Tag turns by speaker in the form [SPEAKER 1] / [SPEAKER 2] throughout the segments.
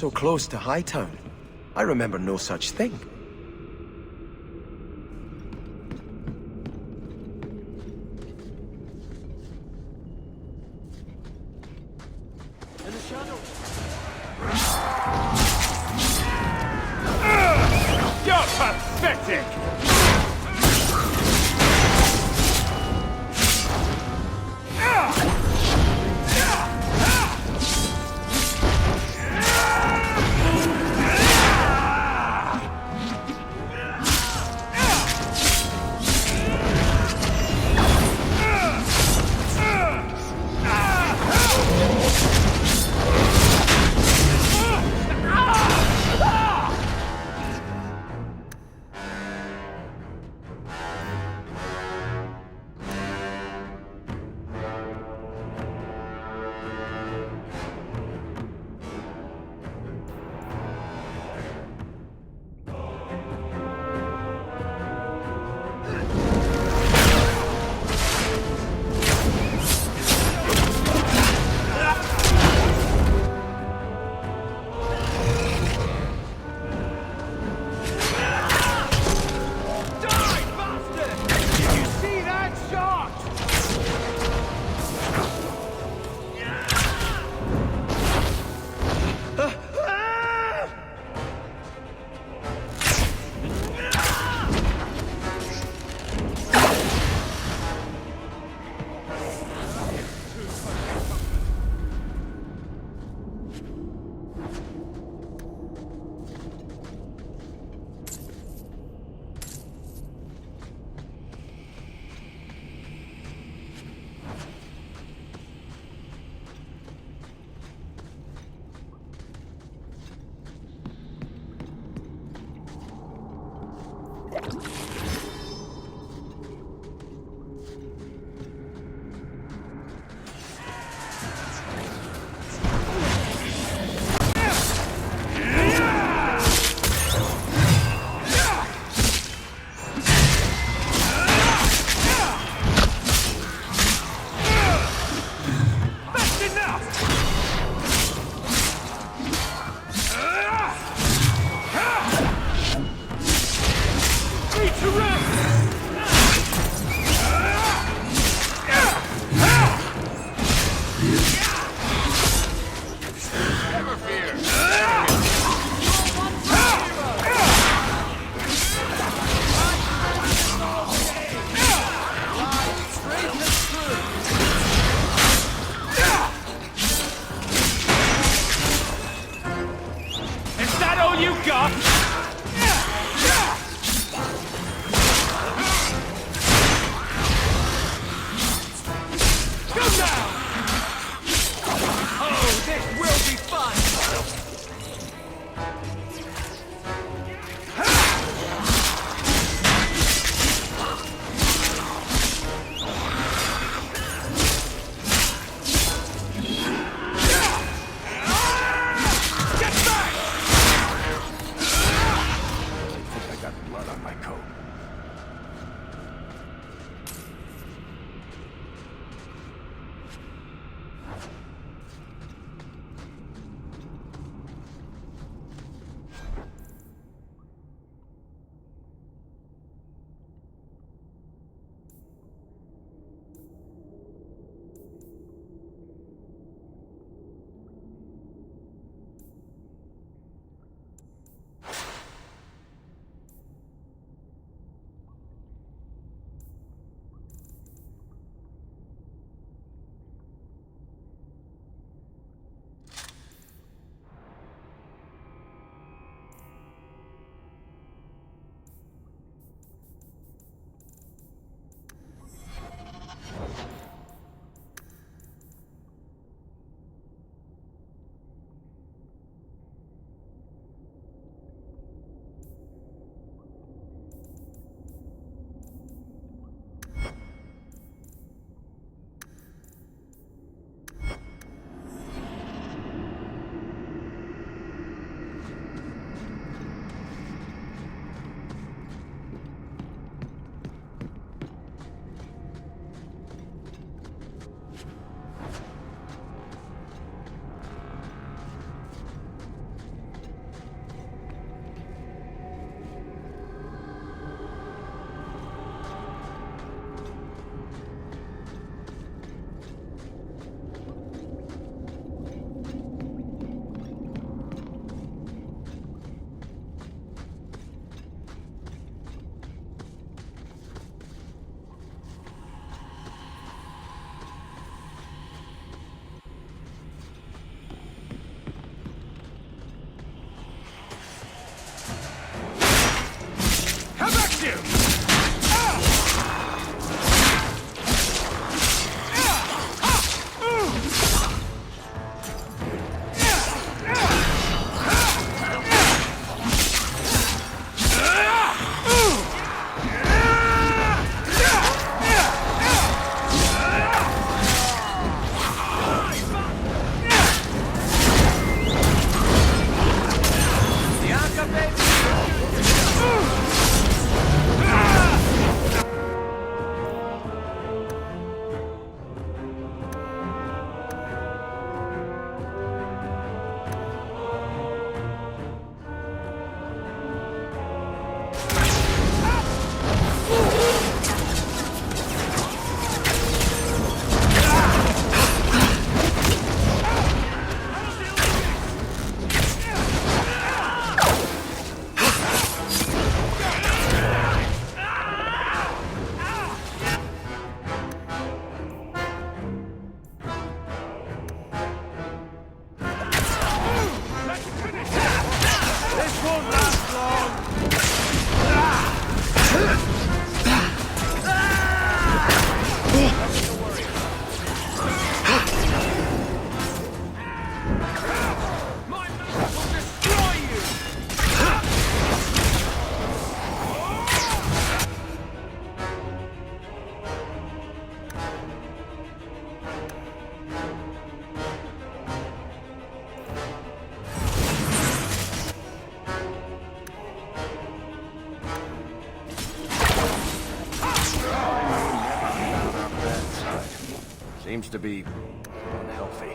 [SPEAKER 1] so close to Hightown. I remember no such thing.
[SPEAKER 2] You're pathetic!
[SPEAKER 3] Seems to be unhealthy.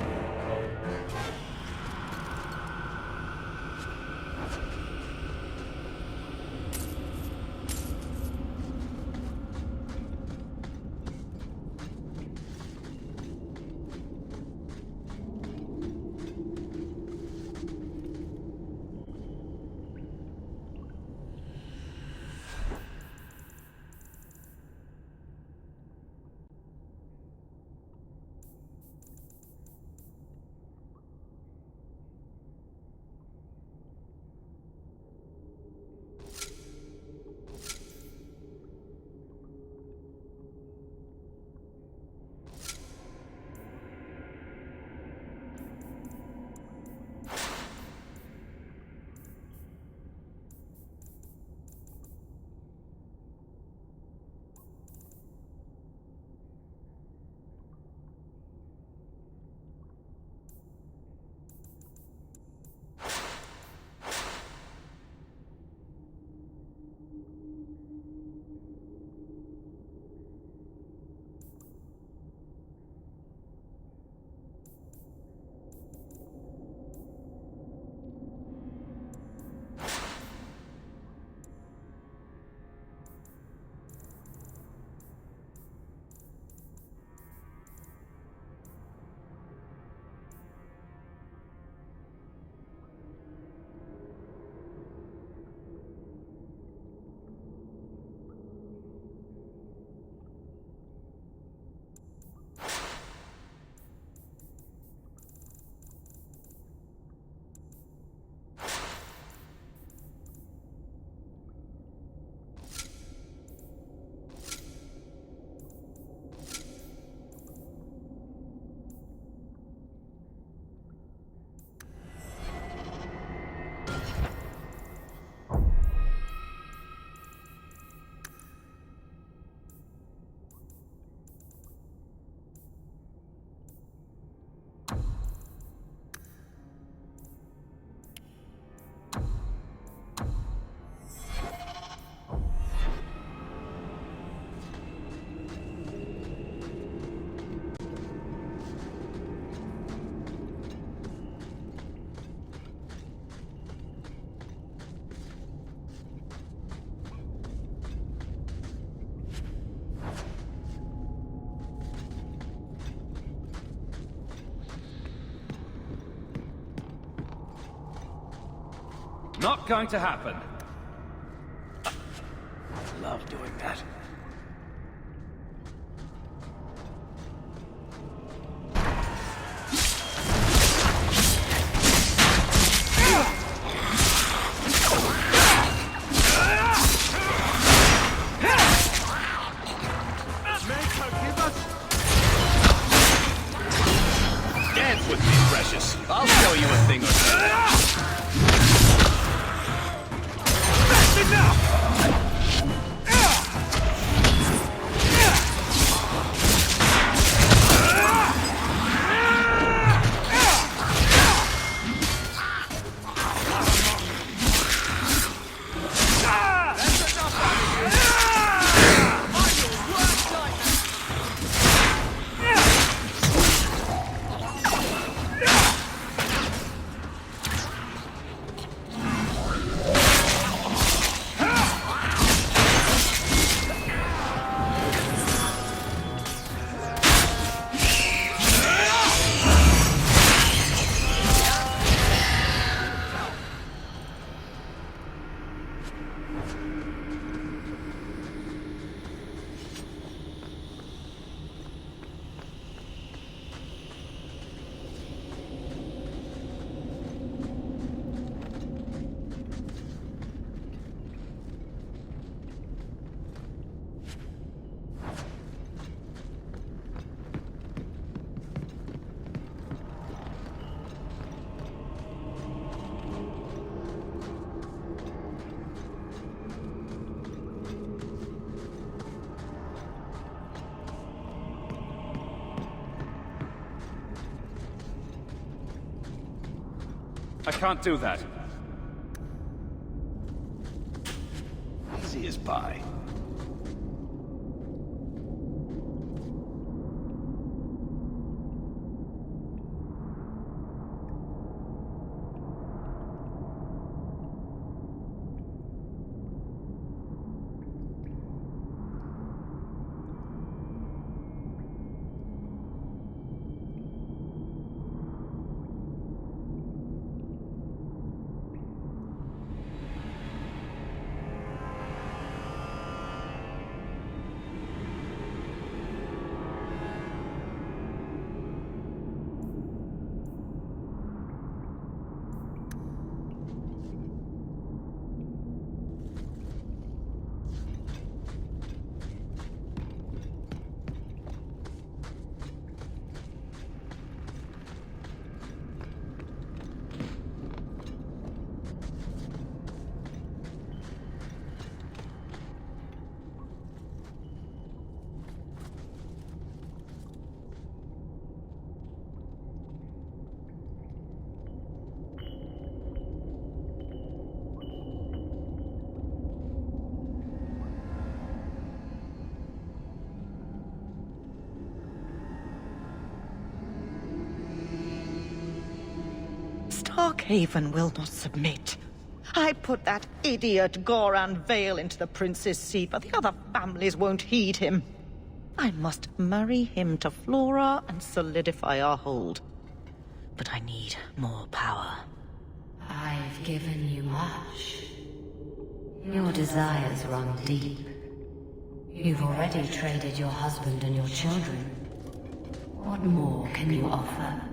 [SPEAKER 2] Not going to happen.
[SPEAKER 3] Love doing that.
[SPEAKER 4] Dance with me, precious. I'll show you a thing or two.
[SPEAKER 2] Enough! I can't do that.
[SPEAKER 3] Easy as pie.
[SPEAKER 5] Starkhaven will not submit. I put that idiot Goran Vale into the prince's seat, but the other families won't heed him. I must marry him to Flora and solidify our hold. But I need more power.
[SPEAKER 6] I've given you much. Your desires run deep. You've already traded your husband and your children. What more can you offer?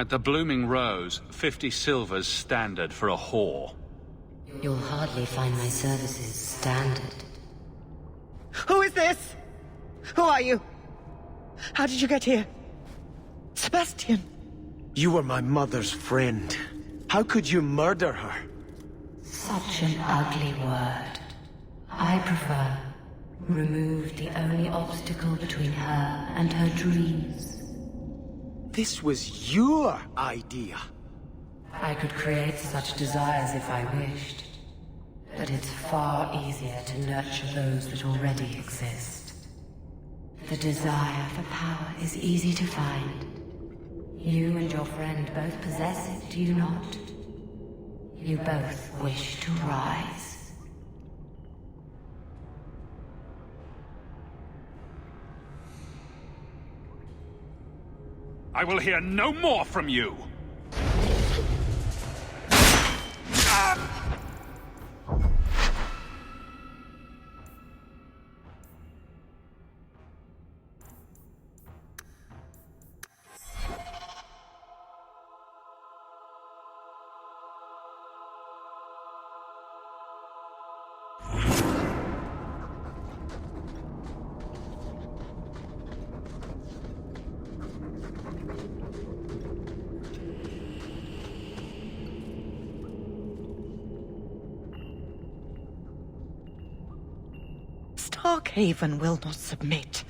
[SPEAKER 2] At the Blooming Rose, 50 silvers standard for a whore.
[SPEAKER 6] You'll hardly find my services standard.
[SPEAKER 5] Who is this? Who are you? How did you get here? Sebastian!
[SPEAKER 1] You were my mother's friend. How could you murder her?
[SPEAKER 6] Such an ugly word. I prefer remove the only obstacle between her and her dreams.
[SPEAKER 1] This was your idea.
[SPEAKER 6] I could create such desires if I wished. But it's far easier to nurture those that already exist. The desire for power is easy to find. You and your friend both possess it, do you not? You both wish to rise.
[SPEAKER 2] I will hear no more from you!
[SPEAKER 5] Darkhaven will not submit.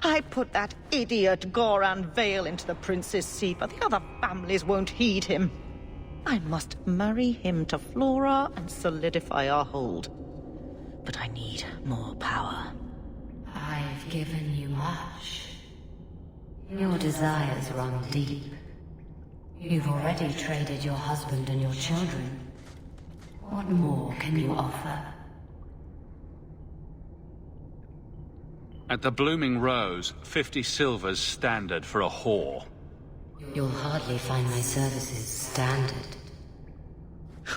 [SPEAKER 5] I put that idiot Goran Vale into the prince's seat, but the other families won't heed him. I must marry him to Flora and solidify our hold. But I need more power.
[SPEAKER 6] I've given you much. Your desires run deep. You've already traded your husband and your children. What more can you offer?
[SPEAKER 2] At the Blooming Rose, 50 silvers standard for a whore.
[SPEAKER 6] You'll hardly find my services standard.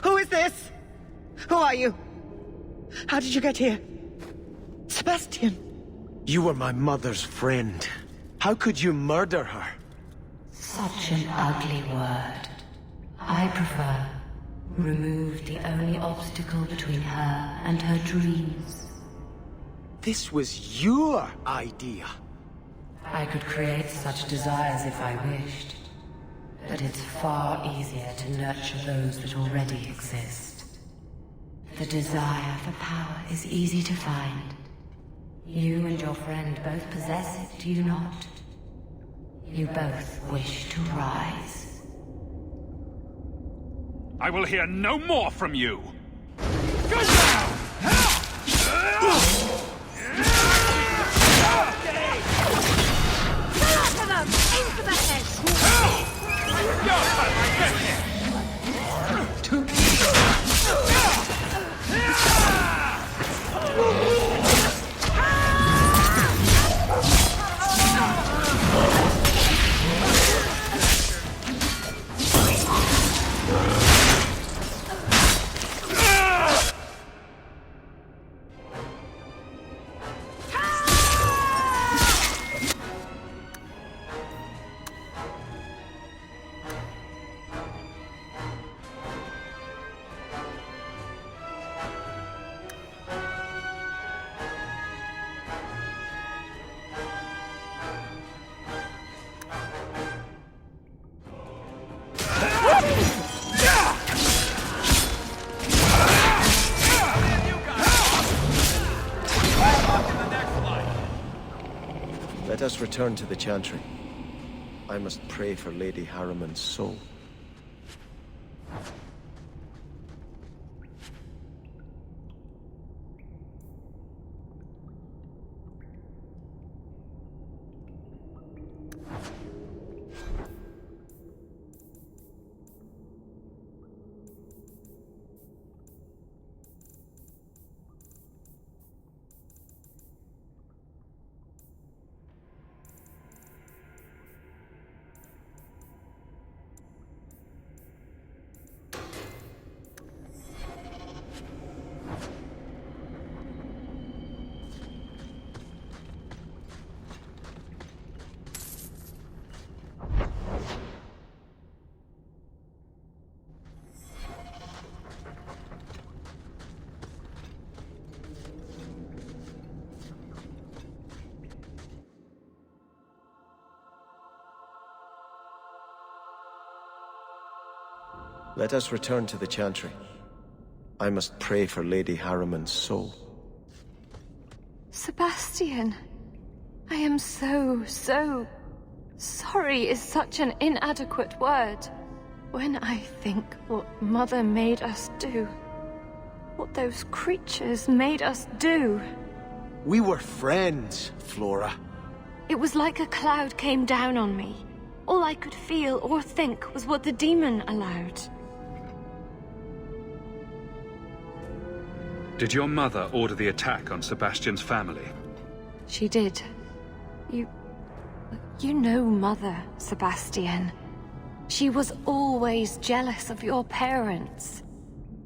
[SPEAKER 5] Who is this? Who are you? How did you get here? Sebastian!
[SPEAKER 1] You were my mother's friend. How could you murder her?
[SPEAKER 6] Such an ugly word. I prefer remove the only obstacle between her and her dreams.
[SPEAKER 1] This was your idea.
[SPEAKER 6] I could create such desires if I wished. But it's far easier to nurture those that already exist. The desire for power is easy to find. You and your friend both possess it, do you not? You both wish to rise.
[SPEAKER 2] I will hear no more from you! Go now!
[SPEAKER 7] Into the head!
[SPEAKER 1] Let us return to the Chantry. I must pray for Lady Harriman's soul. Let us return to the Chantry. I must pray for Lady Harriman's soul.
[SPEAKER 7] Sebastian, I am so sorry is such an inadequate word. When I think what Mother made us do, what those creatures made us do.
[SPEAKER 1] We were friends, Flora.
[SPEAKER 7] It was like a cloud came down on me. All I could feel or think was what the demon allowed.
[SPEAKER 2] Did your mother order the attack on Sebastian's family?
[SPEAKER 7] She did. You know Mother, Sebastian. She was always jealous of your parents.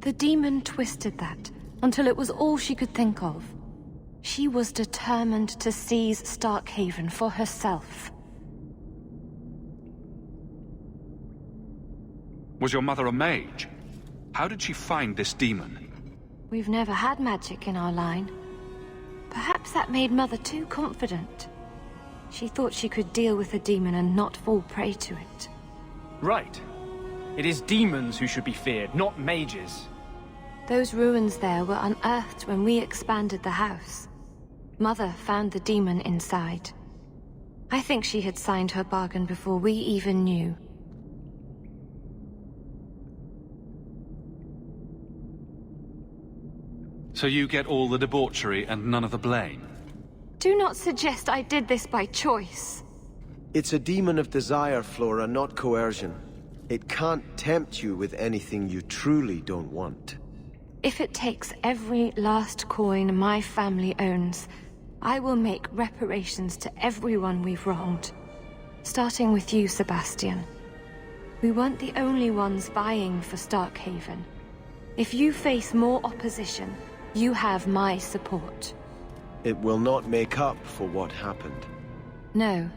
[SPEAKER 7] The demon twisted that until it was all she could think of. She was determined to seize Starkhaven for herself.
[SPEAKER 2] Was your mother a mage? How did she find this demon?
[SPEAKER 7] We've never had magic in our line. Perhaps that made Mother too confident. She thought she could deal with the demon and not fall prey to it.
[SPEAKER 8] Right. It is demons who should be feared, not mages.
[SPEAKER 7] Those ruins there were unearthed when we expanded the house. Mother found the demon inside. I think she had signed her bargain before we even knew.
[SPEAKER 2] So you get all the debauchery and none of the blame?
[SPEAKER 7] Do not suggest I did this by choice.
[SPEAKER 1] It's a demon of desire, Flora, not coercion. It can't tempt you with anything you truly don't want.
[SPEAKER 7] If it takes every last coin my family owns, I will make reparations to everyone we've wronged. Starting with you, Sebastian. We weren't the only ones vying for Starkhaven. If you face more opposition, you have my support.
[SPEAKER 1] It will not make up for what happened.
[SPEAKER 7] No,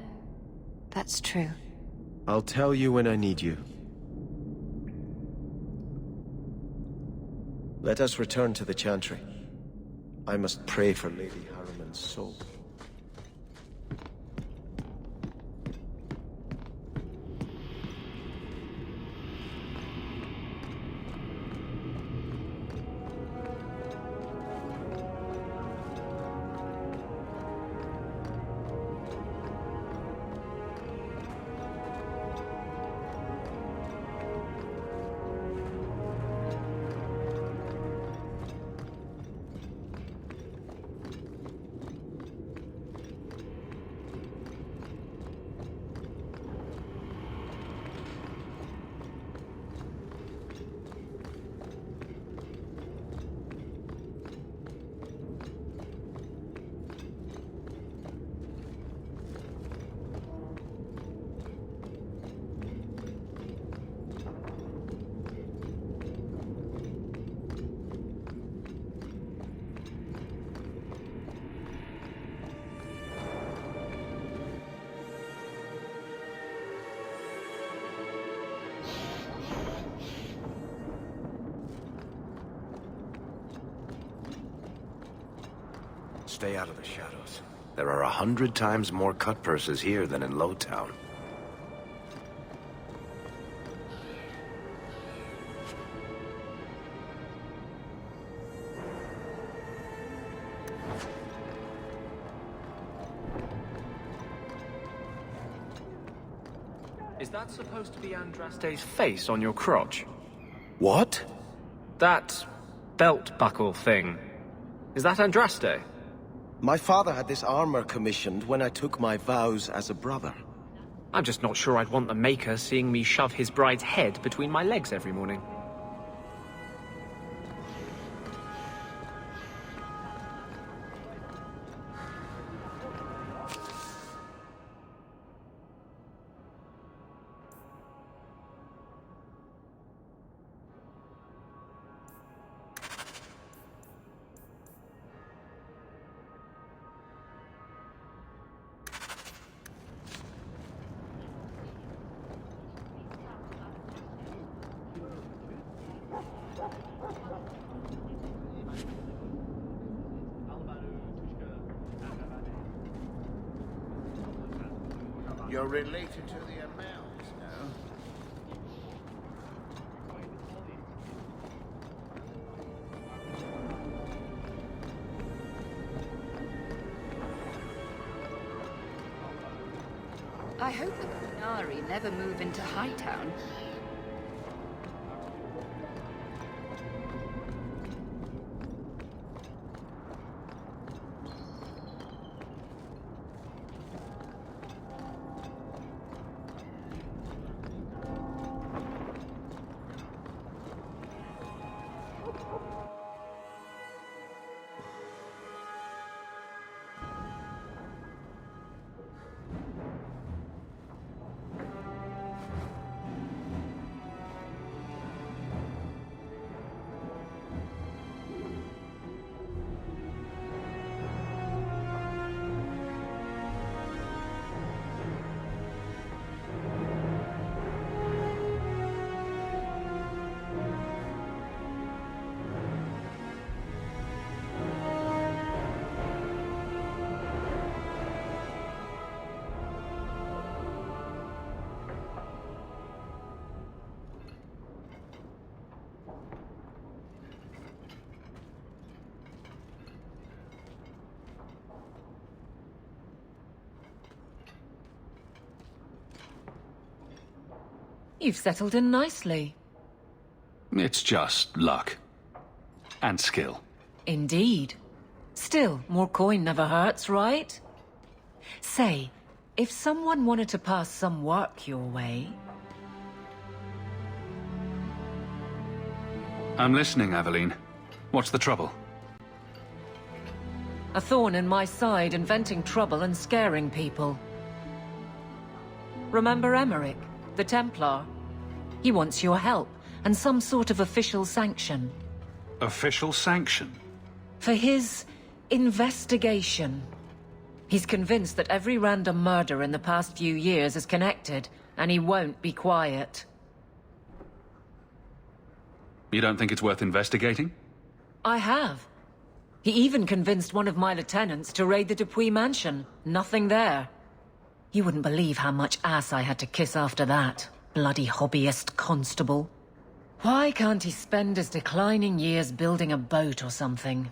[SPEAKER 7] that's true.
[SPEAKER 1] I'll tell you when I need you. Let us return to the Chantry. I must pray for Lady Harriman's soul.
[SPEAKER 3] Stay out of the shadows. There are 100 times more cut purses here than in Lowtown.
[SPEAKER 8] Is that supposed to be Andraste's face on your crotch?
[SPEAKER 1] What?
[SPEAKER 8] That belt buckle thing. Is that Andraste?
[SPEAKER 1] My father had this armor commissioned when I took my vows as a brother.
[SPEAKER 8] I'm just not sure I'd want the Maker seeing me shove his bride's head between my legs every morning.
[SPEAKER 9] You're related to the Amels, no? I hope the Qunari never move into Hightown.
[SPEAKER 10] You've settled in nicely.
[SPEAKER 2] It's just luck. And skill.
[SPEAKER 10] Indeed. Still, more coin never hurts, right? Say, if someone wanted to pass some work your way...
[SPEAKER 2] I'm listening, Aveline. What's the trouble?
[SPEAKER 10] A thorn in my side, inventing trouble and scaring people. Remember Emmerich, the Templar? He wants your help, and some sort of official sanction.
[SPEAKER 2] Official sanction?
[SPEAKER 10] For his investigation. He's convinced that every random murder in the past few years is connected, and he won't be quiet.
[SPEAKER 2] You don't think it's worth investigating?
[SPEAKER 10] I have. He even convinced one of my lieutenants to raid the Dupuis mansion. Nothing there. You wouldn't believe how much ass I had to kiss after that. Bloody hobbyist constable. Why can't he spend his declining years building a boat or something?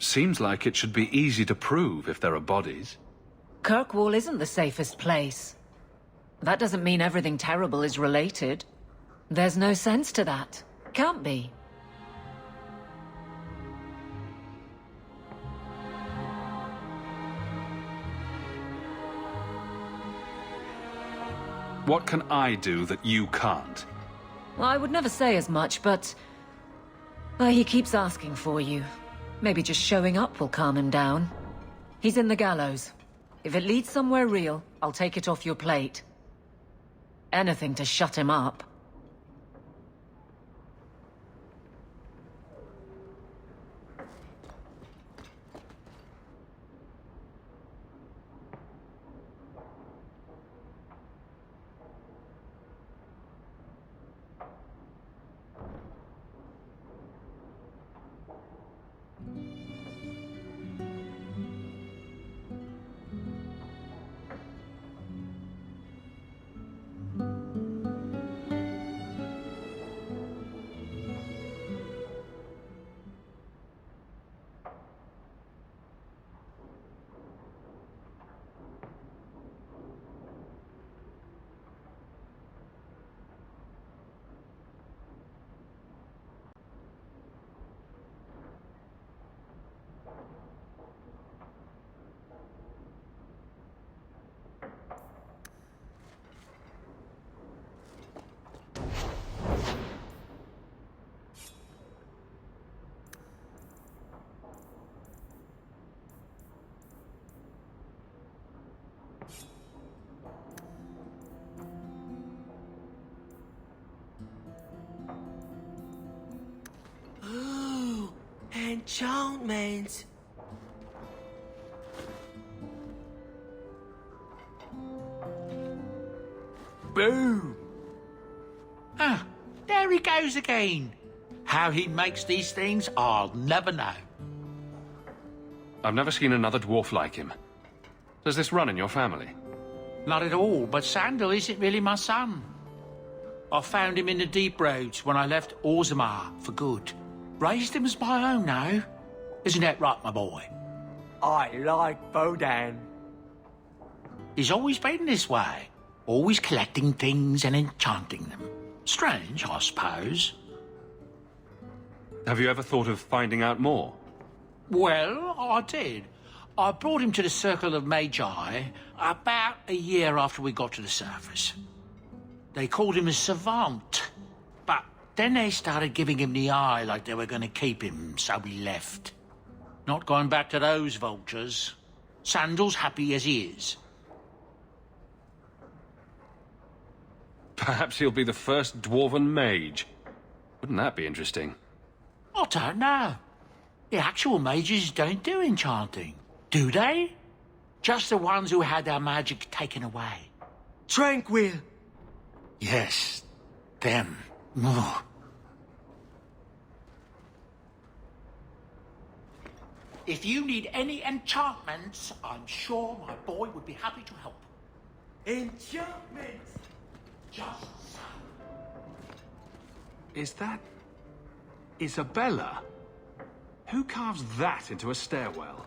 [SPEAKER 2] Seems like it should be easy to prove if there are bodies.
[SPEAKER 10] Kirkwall isn't the safest place. That doesn't mean everything terrible is related. There's no sense to that. Can't be.
[SPEAKER 2] What can I do that you can't?
[SPEAKER 10] Well, I would never say as much, but... he keeps asking for you. Maybe just showing up will calm him down. He's in the gallows. If it leads somewhere real, I'll take it off your plate. Anything to shut him up.
[SPEAKER 11] Enchantment.
[SPEAKER 12] Boom! Ah, there he goes again. How he makes these things, I'll never know.
[SPEAKER 2] I've never seen another dwarf like him. Does this run in your family?
[SPEAKER 12] Not at all, but Sandal isn't really my son. I found him in the deep roads when I left Orzammar for good. Raised him as my own now. Isn't that right, my boy?
[SPEAKER 11] I like Bodan.
[SPEAKER 12] He's always been this way. Always collecting things and enchanting them. Strange, I suppose.
[SPEAKER 2] Have you ever thought of finding out more?
[SPEAKER 12] Well, I did. I brought him to the Circle of Magi about a year after we got to the surface. They called him a savant, but then they started giving him the eye like they were going to keep him, so we left. Not going back to those vultures. Sandal's happy as he is.
[SPEAKER 2] Perhaps he'll be the first dwarven mage. Wouldn't that be interesting?
[SPEAKER 12] I don't know. The actual mages don't do enchanting, do they? Just the ones who had their magic taken away.
[SPEAKER 1] Tranquil!
[SPEAKER 12] Yes, them. Ugh. If you need any enchantments, I'm sure my boy would be happy to help.
[SPEAKER 1] Enchantments!
[SPEAKER 12] Just so.
[SPEAKER 2] Is that... Isabella? Who carves that into a stairwell?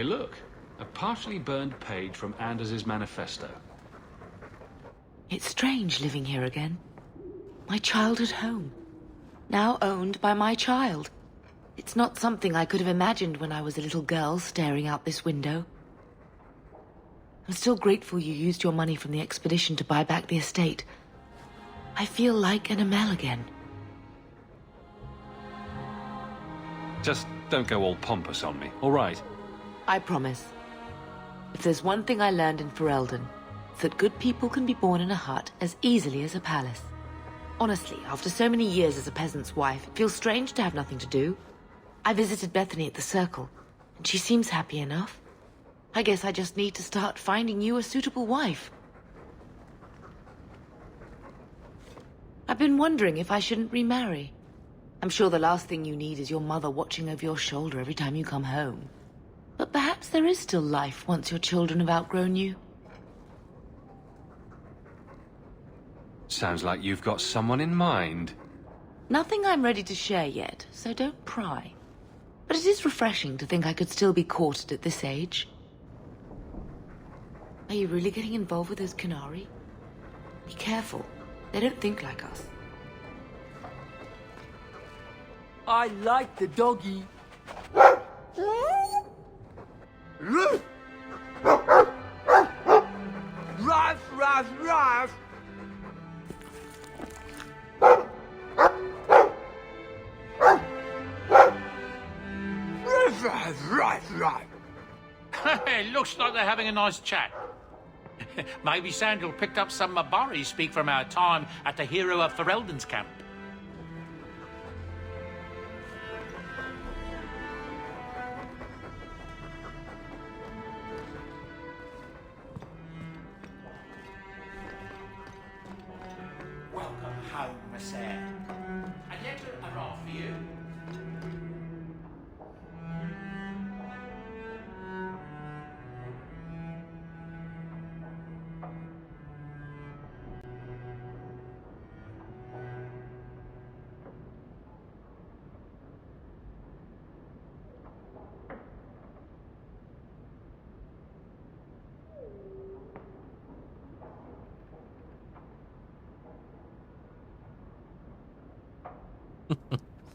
[SPEAKER 2] Hey, look. A partially burned page from Anders's manifesto.
[SPEAKER 6] It's strange living here again. My childhood home. Now owned by my child. It's not something I could have imagined when I was a little girl staring out this window. I'm still grateful you used your money from the expedition to buy back the estate. I feel like an Amel again.
[SPEAKER 2] Just don't go all pompous on me, all right?
[SPEAKER 6] I promise. If there's one thing I learned in Ferelden, it's that good people can be born in a hut as easily as a palace. Honestly, after so many years as a peasant's wife, it feels strange to have nothing to do. I visited Bethany at the Circle, and she seems happy enough. I guess I just need to start finding you a suitable wife. I've been wondering if I shouldn't remarry. I'm sure the last thing you need is your mother watching over your shoulder every time you come home. But perhaps there is still life once your children have outgrown you.
[SPEAKER 2] Sounds like you've got someone in mind.
[SPEAKER 6] Nothing I'm ready to share yet, so don't pry. But it is refreshing to think I could still be courted at this age. Are you really getting involved with those Qunari? Be careful. They don't think like us.
[SPEAKER 11] I like the doggy. Ruff, ruff, ruff. Right.
[SPEAKER 12] It looks like they're having a nice chat. Maybe Sandal picked up some Mabari speak from our time at the Hero of Ferelden's camp. Welcome home, Messiah. A letter arrived for you.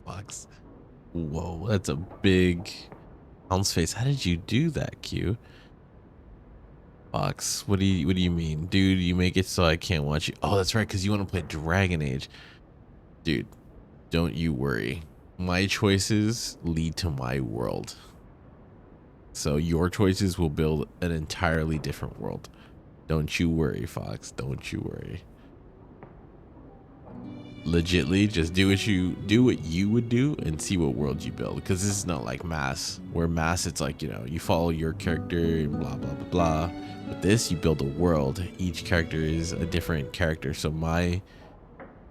[SPEAKER 13] Fox. Whoa, that's a big ounce face. How did you do that, Q? Fox, what do you mean? Dude, you make it so I can't watch you. Oh, that's right, because you want to play Dragon Age. Dude, don't you worry. My choices lead to my world. So your choices will build an entirely different world. Don't you worry, Fox. Don't you worry. Legitly, just do what you would do and see what world you build, because this is not like Mass, where Mass it's like, you know, you follow your character and blah blah blah blah. But this, you build a world. Each character is a different character. So my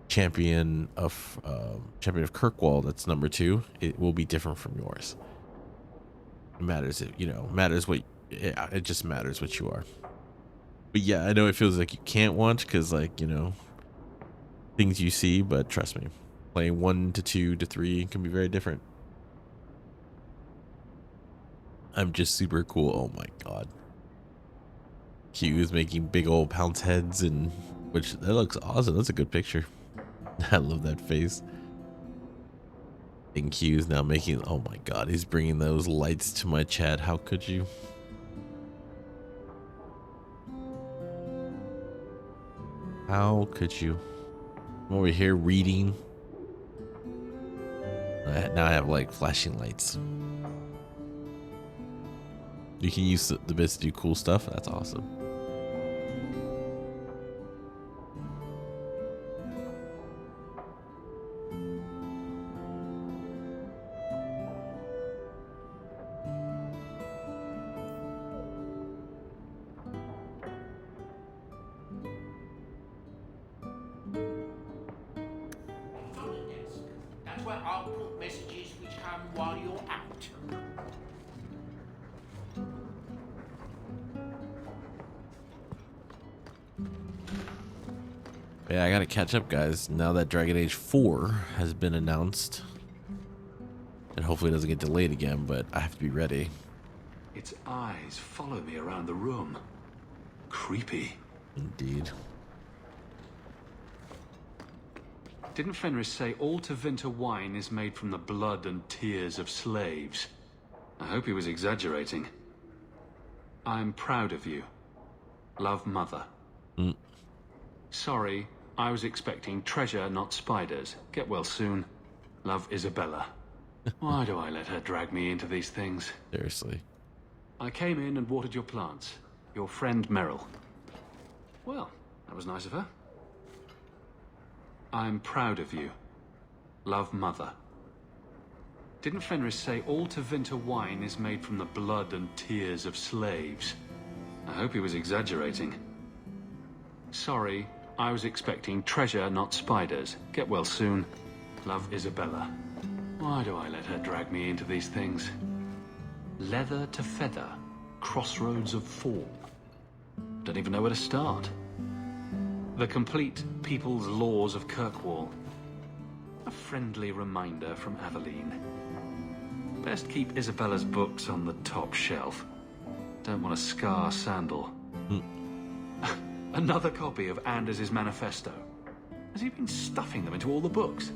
[SPEAKER 13] champion of Kirkwall, that's number 2, it will be different from yours. It matters, it just matters what you are. But yeah, I know it feels like you can't watch because, like, you know, things you see, but trust me, playing 1 to 2 to 3 can be very different. I'm just super cool. Oh my god. Q is making big old pounce heads, and which that looks awesome. That's a good picture. I love that face. And Q is now making, oh my god, he's bringing those lights to my chat. How could you? How could you? I'm over here reading. Now I have like flashing lights. You can use the bits to do cool stuff. That's awesome.
[SPEAKER 12] That's where I'll put messages which come while you're out.
[SPEAKER 13] Yeah, I gotta catch up, guys. Now that Dragon Age 4 has been announced, and hopefully it doesn't get delayed again, but I have to be ready.
[SPEAKER 2] Its eyes follow me around the room. Creepy.
[SPEAKER 13] Indeed.
[SPEAKER 2] Didn't Fenris say all Tevinter wine is made from the blood and tears of slaves? I hope he was exaggerating. I'm proud of you. Love, Mother. Sorry, I was expecting treasure, not spiders. Get well soon. Love, Isabella. Why do I let her drag me into these things?
[SPEAKER 13] Seriously.
[SPEAKER 2] I came in and watered your plants. Your friend Meryl. Well, that was nice of her. I'm proud of you. Love, Mother. Didn't Fenris say all Tevinter wine is made from the blood and tears of slaves? I hope he was exaggerating. Sorry, I was expecting treasure, not spiders. Get well soon. Love, Isabella. Why do I let her drag me into these things? Leather to feather. Crossroads of form. Don't even know where to start. The complete People's Laws of Kirkwall. A friendly reminder from Aveline. Best keep Isabella's books on the top shelf. Don't want to scar Sandal. Another copy of Anders' manifesto. Has he been stuffing them into all the books?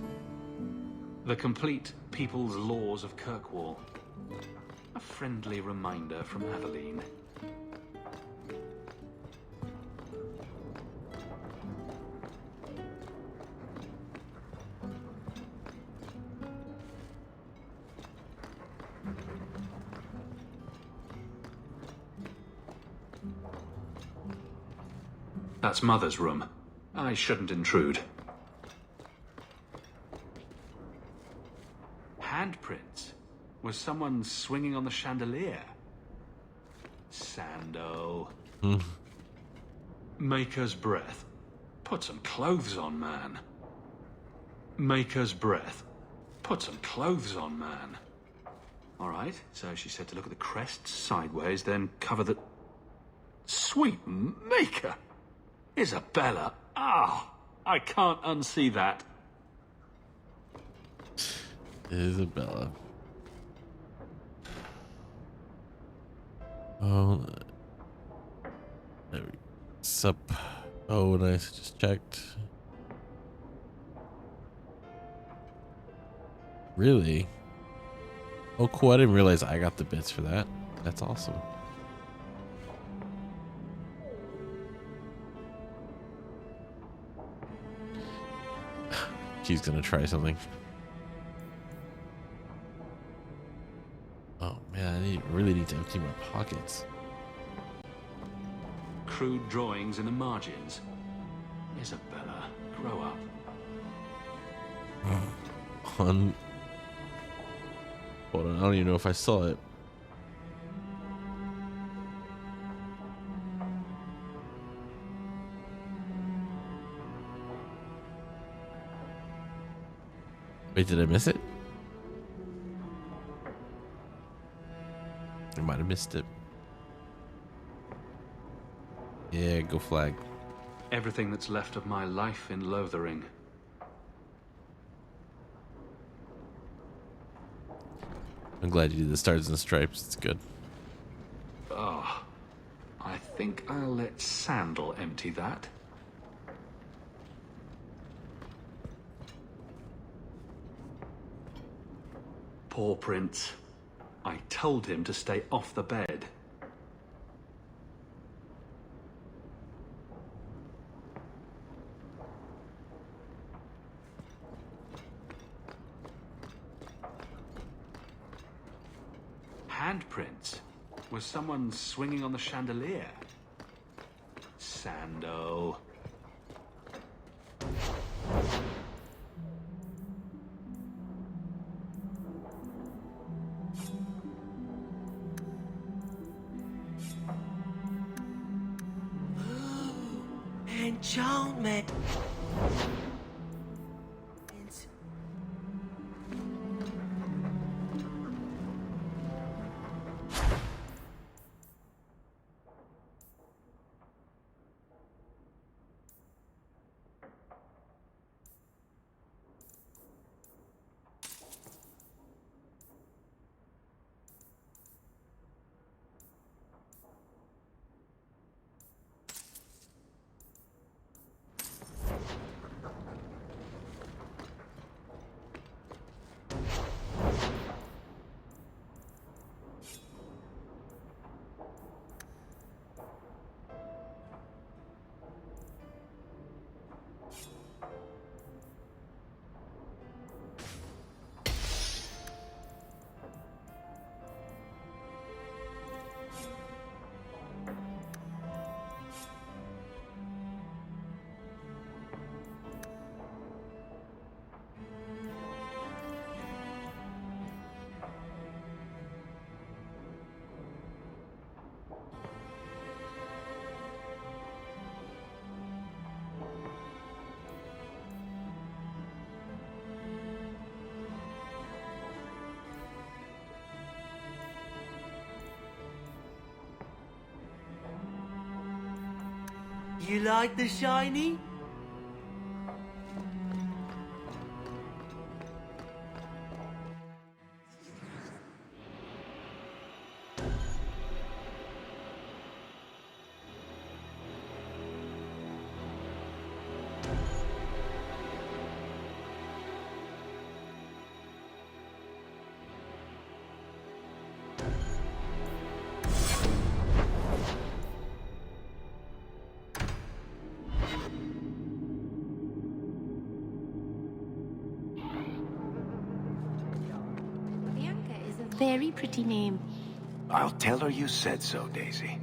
[SPEAKER 2] The complete People's Laws of Kirkwall. A friendly reminder from Aveline. That's Mother's room. I shouldn't intrude. Handprints? Was someone swinging on the chandelier? Sando. Maker's breath. Put some clothes on, man. Maker's breath. Put some clothes on, man. All right, so she said to look at the crest sideways, then cover the... Sweet Maker! Isabella. Ah, I can't unsee that.
[SPEAKER 13] Isabella. Oh, there we sup. Oh, nice. Just checked. Really? Oh, cool. I didn't realize I got the bits for that. That's awesome. She's gonna try something. Oh man, I really need to empty my pockets.
[SPEAKER 2] Crude drawings in the margins. Isabella, grow up.
[SPEAKER 13] Hold on, I don't even know if I saw it. Wait, did I miss it? I might have missed it. Yeah, go flag.
[SPEAKER 2] Everything that's left of my life in Lothering.
[SPEAKER 13] I'm glad you did the stars and stripes. It's good.
[SPEAKER 2] Oh, I think I'll let Sandal empty that. Poor Prince. I told him to stay off the bed. Handprints? Was someone swinging on the chandelier? Sando.
[SPEAKER 11] Enchantment. You like the shiny?
[SPEAKER 14] Very pretty name.
[SPEAKER 3] I'll tell her you said so, Daisy.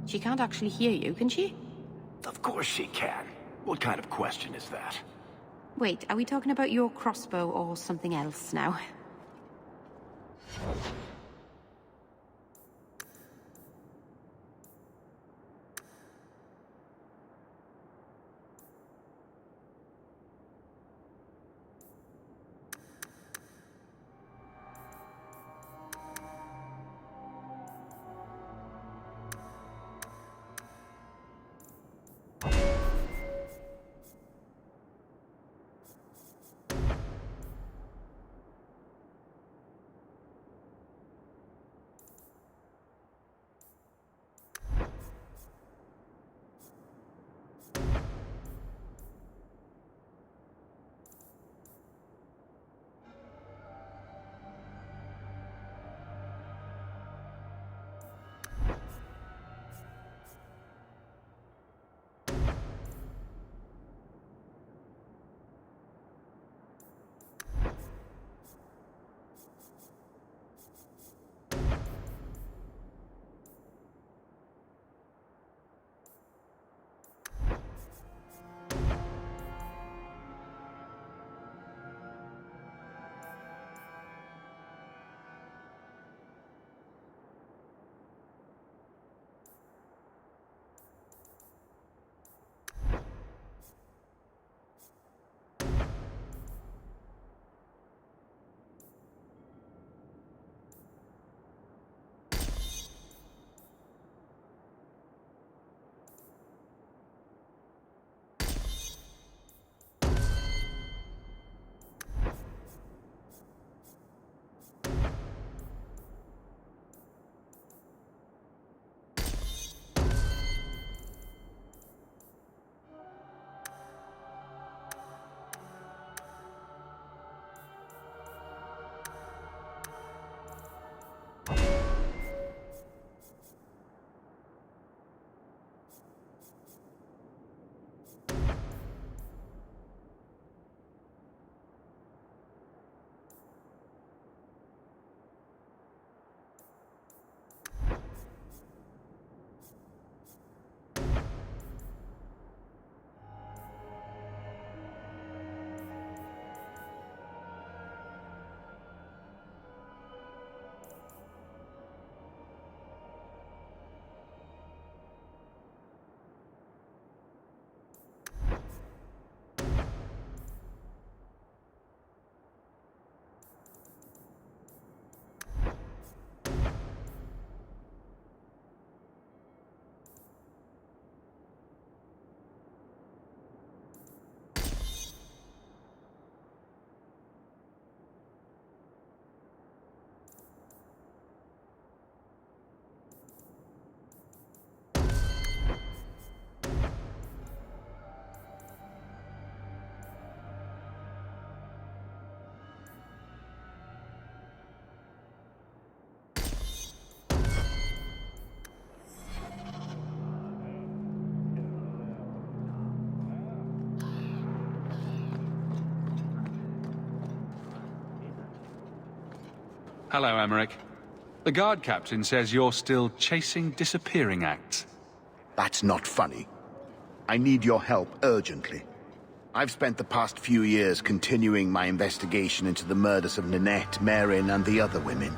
[SPEAKER 14] She can't actually hear you, can she?
[SPEAKER 3] Of course she can. What kind of question is that?
[SPEAKER 14] Wait, are we talking about your crossbow or something else now?
[SPEAKER 2] Hello, Emmerich. The guard captain says you're still chasing disappearing acts.
[SPEAKER 15] That's not funny. I need your help urgently. I've spent the past few years continuing my investigation into the murders of Ninette, Marin, and the other women.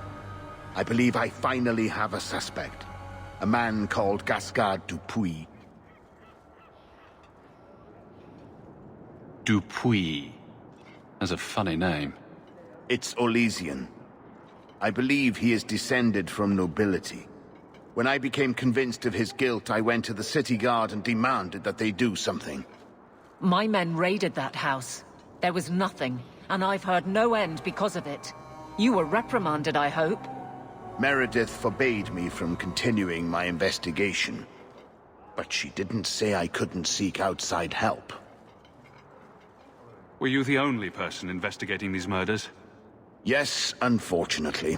[SPEAKER 15] I believe I finally have a suspect. A man called Gascard Dupuis.
[SPEAKER 2] Dupuis. That's a funny name.
[SPEAKER 15] It's Olesian. I believe he is descended from nobility. When I became convinced of his guilt, I went to the city guard and demanded that they do something.
[SPEAKER 10] My men raided that house. There was nothing, and I've heard no end because of it. You were reprimanded, I hope?
[SPEAKER 15] Meredith forbade me from continuing my investigation. But she didn't say I couldn't seek outside help.
[SPEAKER 2] Were you the only person investigating these murders?
[SPEAKER 15] Yes, unfortunately.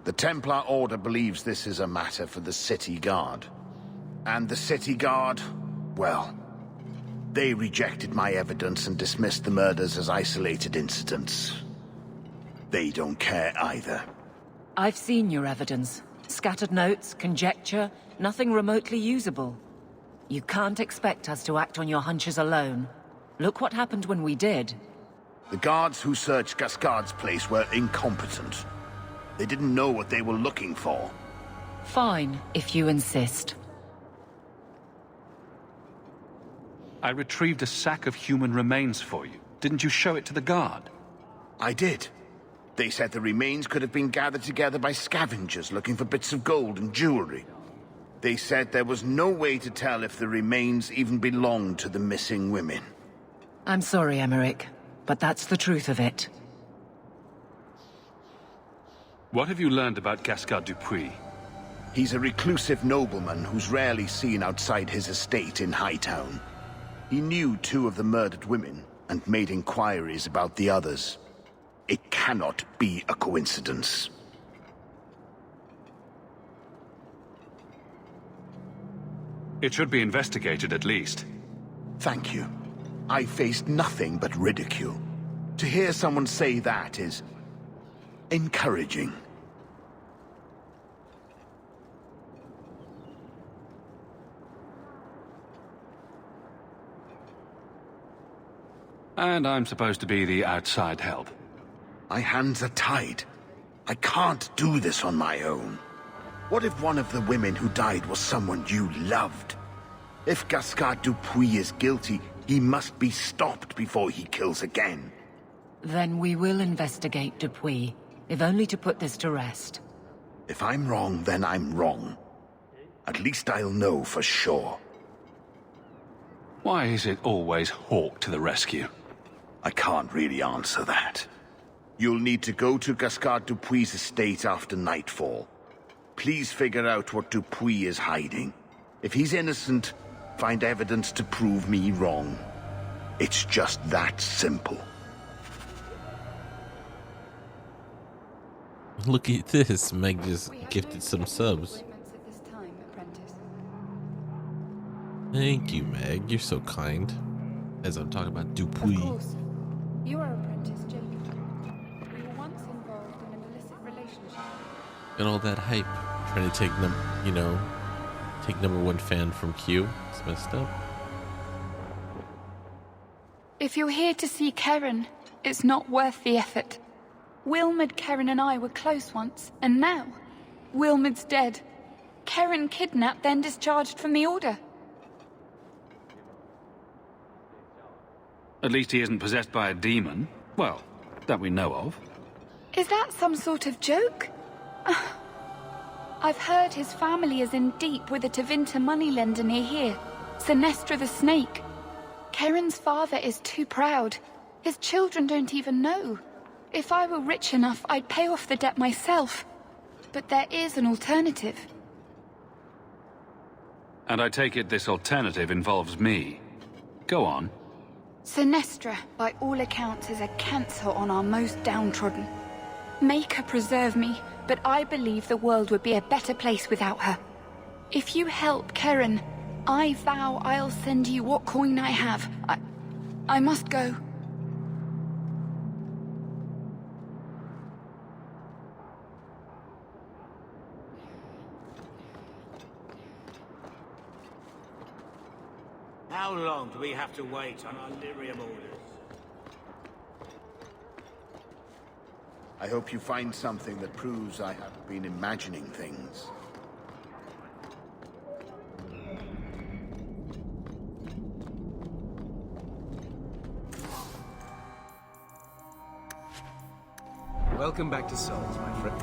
[SPEAKER 15] The Templar Order believes this is a matter for the City Guard. And the City Guard, well, they rejected my evidence and dismissed the murders as isolated incidents. They don't care either.
[SPEAKER 10] I've seen your evidence. Scattered notes, conjecture, nothing remotely usable. You can't expect us to act on your hunches alone. Look what happened when we did.
[SPEAKER 15] The guards who searched Gascard's place were incompetent. They didn't know what they were looking for.
[SPEAKER 10] Fine, if you insist.
[SPEAKER 2] I retrieved a sack of human remains for you. Didn't you show it to the guard?
[SPEAKER 15] I did. They said the remains could have been gathered together by scavengers looking for bits of gold and jewelry. They said there was no way to tell if the remains even belonged to the missing women.
[SPEAKER 10] I'm sorry, Emmerich, but that's the truth of it.
[SPEAKER 2] What have you learned about Gascard Dupuis?
[SPEAKER 15] He's a reclusive nobleman who's rarely seen outside his estate in Hightown. He knew 2 of the murdered women and made inquiries about the others. It cannot be a coincidence.
[SPEAKER 2] It should be investigated at least.
[SPEAKER 15] Thank you. I faced nothing but ridicule. To hear someone say that is encouraging.
[SPEAKER 2] And I'm supposed to be the outside help.
[SPEAKER 15] My hands are tied. I can't do this on my own. What if one of the women who died was someone you loved? If Gascard Dupuis is guilty, he must be stopped before he kills again.
[SPEAKER 10] Then we will investigate Dupuis, if only to put this to rest.
[SPEAKER 15] If I'm wrong, then I'm wrong. At least I'll know for sure.
[SPEAKER 2] Why is it always Hawk to the rescue?
[SPEAKER 15] I can't really answer that. You'll need to go to Gascard Dupuis' estate after nightfall. Please figure out what Dupuis is hiding. If he's innocent, find evidence to prove me wrong. It's just that simple.
[SPEAKER 13] Look at this. Meg just gifted some subs. Thank you, Meg. You're so kind. As I'm talking about Dupuis.
[SPEAKER 16] Of course. You are apprentice, Jacob. We were once involved in an illicit relationship.
[SPEAKER 13] And all that hype. Trying to take take #1 fan from Q. It's messed up.
[SPEAKER 16] If you're here to see Keren, it's not worth the effort. Wilmod, Keren and I were close once, and now Wilmod's dead. Keren kidnapped, then discharged from the Order.
[SPEAKER 2] At least he isn't possessed by a demon. Well, that we know of.
[SPEAKER 16] Is that some sort of joke? I've heard his family is in deep with a Tevinter moneylender near here, Sinestra the Snake. Keren's father is too proud. His children don't even know. If I were rich enough, I'd pay off the debt myself. But there is an alternative.
[SPEAKER 2] And I take it this alternative involves me. Go on.
[SPEAKER 16] Sinestra, by all accounts, is a cancer on our most downtrodden. Make her preserve me, but I believe the world would be a better place without her. If you help Keren, I vow I'll send you what coin I have. I must go.
[SPEAKER 11] How long do we have to wait on our lyrium orders?
[SPEAKER 15] I hope you find something that proves I have been imagining things.
[SPEAKER 1] Welcome back to Souls, my friend.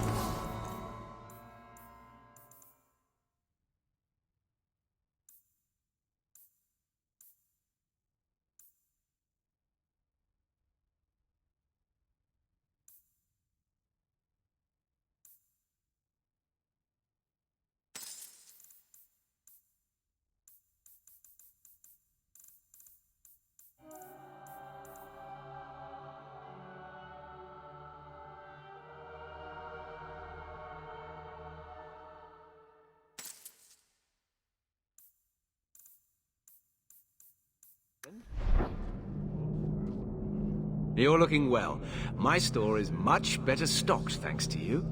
[SPEAKER 17] You're looking well. My store is much better stocked thanks to you.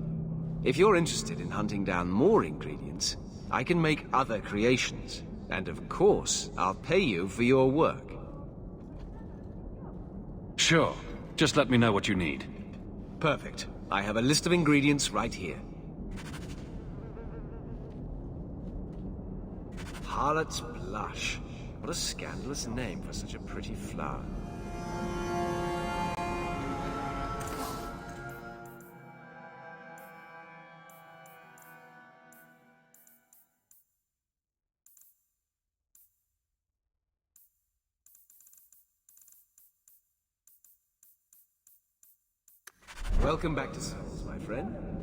[SPEAKER 17] If you're interested in hunting down more ingredients, I can make other creations. And of course, I'll pay you for your work.
[SPEAKER 2] Sure. Just let me know what you need.
[SPEAKER 17] Perfect. I have a list of ingredients right here. Harlot's Blush. What a scandalous name for such a pretty flower. Welcome back to Souls, my friend.